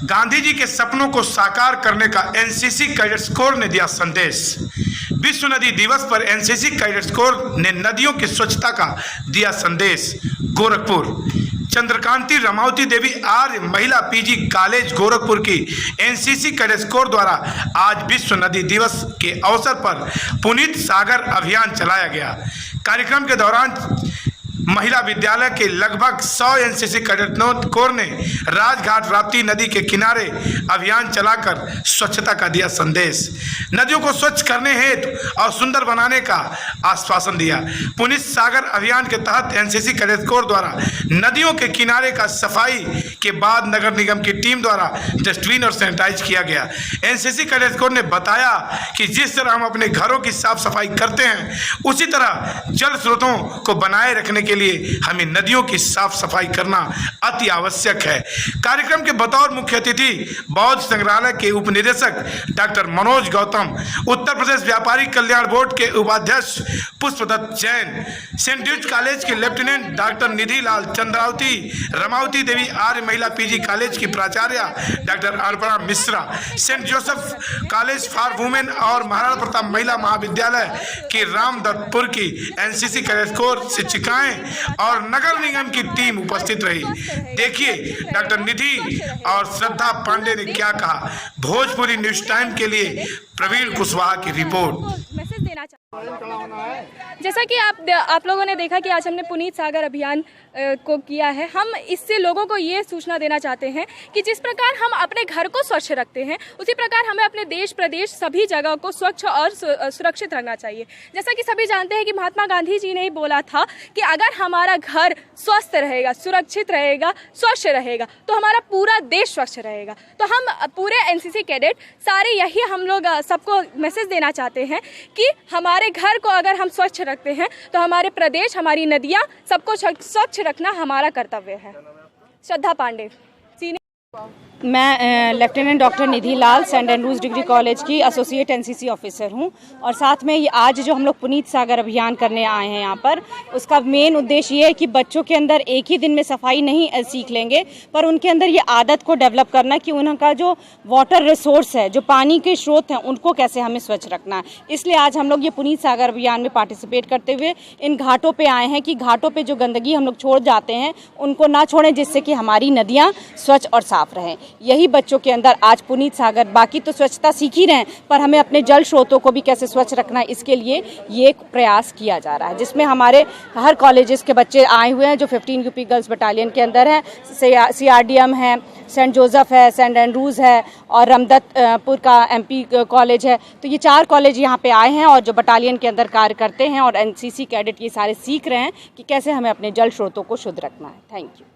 गांधी जी के सपनों को साकार करने का एनसीसी कैडेट्स कोर ने दिया संदेश। विश्व नदी दिवस पर एनसीसी कैडेट्स कोर ने नदियों की स्वच्छता का दिया संदेश। गोरखपुर चंद्रकांति रमावती देवी आर्य महिला पीजी कॉलेज गोरखपुर की एनसीसी कैडेट्स कोर द्वारा आज विश्व नदी दिवस के अवसर पर पुनीत सागर अभियान चलाया गया। कार्यक्रम के दौरान महिला विद्यालय के लगभग 100 एनसीसी कैडेट कोर ने राजघाट राप्ती नदी के किनारे अभियान चलाकर स्वच्छता का दिया संदेश। नदियों को स्वच्छ करने हेतु और सुंदर बनाने का आश्वासन दिया। पुनीत सागर अभियान के तहत एनसीसी कैडेट कोर द्वारा नदियों के किनारे का सफाई के बाद नगर निगम की टीम द्वारा डस्टबिन और सैनिटाइज किया गया। एनसीसी कैडेट कोर ने बताया कि जिस तरह हम अपने घरों की साफ सफाई करते हैं, उसी तरह जल स्रोतों को बनाए रखने के लिए हमें नदियों की साफ सफाई करना अति आवश्यक है। कार्यक्रम के बतौर मुख्य अतिथि बौद्ध संग्रहालय के उपनिदेशक डॉक्टर मनोज गौतम, उत्तर प्रदेश व्यापारी कल्याण बोर्ड के उपाध्यक्ष पुष्पदत्त जैन, सेंट ड्यूज कॉलेज के lieutenant doctor Nidhi Lal, Chandrawati Ramawati Devi Arya Mahila PG college की प्राचार्य doctor Arpana Mishra, Saint Joseph college for women और महाराणा प्रताप महिला महाविद्यालय की रामदत्तपुर की एनसीसी कैडेट कोर शिक्षिकाएं और नगर निगम की टीम उपस्थित रही। देखिए डॉक्टर निधि और श्रद्धा पांडे ने क्या कहा। भोजपुरी न्यूज टाइम के लिए प्रवीण कुशवाहा की रिपोर्ट। जैसा कि आप लोगों ने देखा कि आज हमने पुनीत सागर अभियान को किया है। हम इससे लोगों को ये सूचना देना चाहते हैं कि जिस प्रकार हम अपने घर को स्वच्छ रखते हैं, उसी प्रकार हमें अपने देश प्रदेश सभी जगह को स्वच्छ और सुरक्षित रखना चाहिए। जैसा कि सभी जानते हैं कि महात्मा गांधी जी ने ही बोला था कि अगर हमारा घर स्वस्थ रहेगा, सुरक्षित रहेगा, स्वच्छ रहेगा, तो हमारा पूरा देश स्वच्छ रहेगा। तो हम पूरे एनसीसी कैडेट सारे यही हम लोग सबको मैसेज देना चाहते हैं कि हमारे घर को अगर हम स्वच्छ रखते हैं तो हमारे प्रदेश, हमारी नदियाँ, सबको स्वच्छ रखना हमारा कर्तव्य है। श्रद्धा पांडे। मैं लेफ्टिनेंट डॉक्टर निधि लाल, सेंट एंड्रूज डिग्री कॉलेज की एसोसिएट एनसीसी ऑफिसर हूं और साथ में ये आज जो हम लोग पुनीत सागर अभियान करने आए हैं यहाँ पर, उसका मेन उद्देश्य ये है कि बच्चों के अंदर एक ही दिन में सफाई नहीं सीख लेंगे, पर उनके अंदर ये आदत को डेवलप करना कि उनका जो वाटर रिसोर्स है, जो पानी के स्रोत हैं, उनको कैसे हमें स्वच्छ रखना है। इसलिए आज हम लोग ये पुनीत सागर अभियान में पार्टिसिपेट करते हुए इन घाटों पर आए हैं कि घाटों पर जो गंदगी हम लोग छोड़ जाते हैं उनको ना छोड़ें, जिससे कि हमारी नदियाँ स्वच्छ और साफ रहें। यही बच्चों के अंदर आज पुनीत सागर, बाकी तो स्वच्छता सीख ही रहे हैं, पर हमें अपने जल स्रोतों को भी कैसे स्वच्छ रखना है, इसके लिए ये एक प्रयास किया जा रहा है, जिसमें हमारे हर कॉलेजेस के बच्चे आए हुए हैं जो 15 यूपी गर्ल्स बटालियन के अंदर हैं। CRDM है, सेंट जोसेफ है, सेंट एंड्रूज है और रामदत्तपुर का MP कॉलेज है। तो ये 4 कॉलेज यहाँ पे आए हैं और जो बटालियन के अंदर कार्य करते हैं और एनसीसी कैडेट ये सारे सीख रहे हैं कि कैसे हमें अपने जल स्रोतों को शुद्ध रखना है। Thank you.